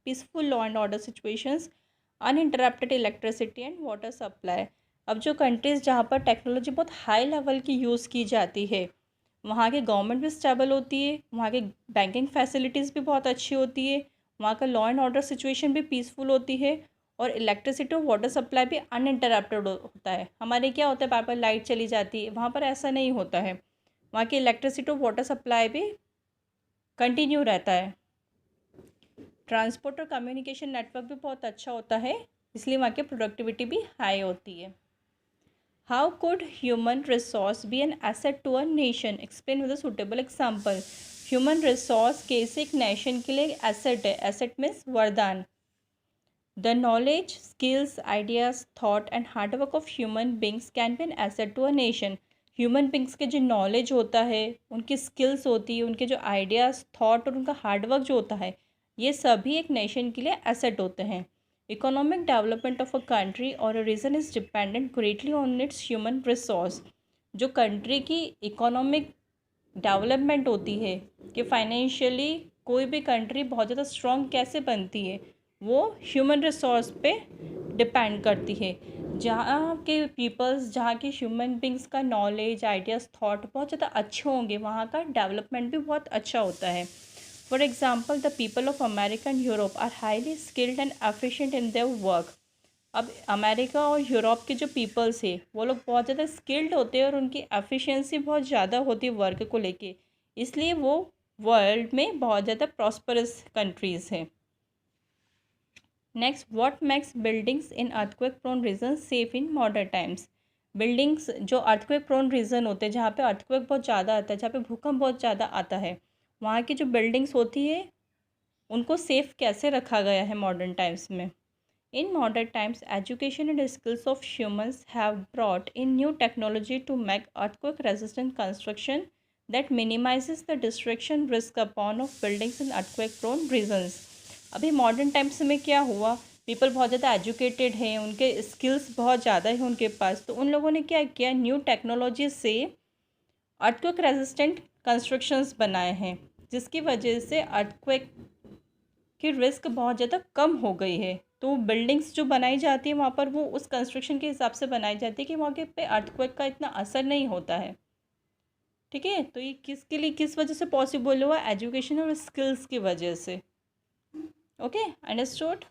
Peaceful law and order situations, uninterrupted electricity and water supply. अब जो countries जहाँ पर टेक्नोलॉजी बहुत हाई लेवल की यूज़ की जाती है, वहाँ की गवर्नमेंट भी स्टेबल होती है, वहाँ की बैंकिंग फैसिलिटीज़ भी बहुत अच्छी होती है, वहाँ का लॉ एंड ऑर्डर सिचुएशन भी पीसफुल होती है, और इलेक्ट्रिसिटी और वाटर सप्लाई भी अनइंटरप्टेड होता है। हमारे क्या होता है, बार बार लाइट चली जाती है, वहाँ पर ऐसा नहीं होता है। वहाँ की इलेक्ट्रिसिटी और वाटर सप्लाई भी कंटिन्यू रहता है। ट्रांसपोर्ट और कम्युनिकेशन नेटवर्क भी बहुत अच्छा होता है, इसलिए वहाँ की प्रोडक्टिविटी भी हाई होती है। How could human resource be an asset to a nation? Explain with a suitable example. Human resource कैसे एक नेशन के लिए एसेट है? एसेट मीन्स वरदान। The knowledge, skills, ideas, thought and hard work of human beings can be an asset to a nation. Human beings के जो knowledge होता है, उनकी स्किल्स होती है, उनके जो आइडियाज़, थॉट और उनका हार्डवर्क जो होता है, ये सभी एक नेशन के लिए एसेट होते हैं। Economic development of a country और a region is dependent greatly on its human resource. जो कंट्री की इकोनॉमिक डेवलपमेंट होती है कि फाइनेंशियली कोई भी कंट्री बहुत ज़्यादा स्ट्रॉन्ग कैसे बनती है, वो ह्यूमन रिसोर्स पे डिपेंड करती है। जहाँ के पीपल्स, जहाँ के ह्यूमन बींग्स का नॉलेज, आइडियाज़, थॉट बहुत ज़्यादा अच्छे होंगे, वहाँ का डेवलपमेंट भी बहुत अच्छा होता है। For example, the people of America and Europe are highly skilled and efficient in their work. अब अमेरिका और यूरोप के जो पीपल्स है, वो लोग बहुत ज़्यादा स्किल्ड होते हैं और उनकी एफिशिएंसी बहुत ज़्यादा होती है वर्क को लेके, इसलिए वो वर्ल्ड में बहुत ज़्यादा प्रॉस्परस कंट्रीज़ हैं। Next, what makes buildings in earthquake prone region safe in modern times? Buildings जो अर्थक्वेक प्रोन रीजन होते हैं, जहाँ पे अर्थक्वेक बहुत ज़्यादा आता है, जहाँ पे भूकंप बहुत ज़्यादा आता है, वहाँ की जो बिल्डिंग्स होती है, उनको सेफ कैसे रखा गया है मॉडर्न टाइम्स में? In modern times, education and skills of humans have brought in new technology to make earthquake-resistant construction that minimizes the destruction risk upon of buildings in earthquake-prone regions. अभी modern times में क्या हुआ, people बहुत ज़्यादा educated हैं, उनके skills बहुत ज़्यादा हैं उनके पास, तो उन लोगों ने क्या किया, न्यू टेक्नोलॉजी से अर्थक्वेक रेजिस्टेंट कंस्ट्रक्शंस बनाए हैं, जिसकी वजह से अर्थक्वेक की रिस्क बहुत ज़्यादा कम हो गई है। तो बिल्डिंग्स जो बनाई जाती है वहाँ पर, वो उस कंस्ट्रक्शन के हिसाब से बनाई जाती है कि वहाँ के पे अर्थक्वेक का इतना असर नहीं होता है। ठीक है, तो ये किसके लिए, किस वजह से पॉसिबल हुआ? एजुकेशन और स्किल्स की वजह से। Okay, understood.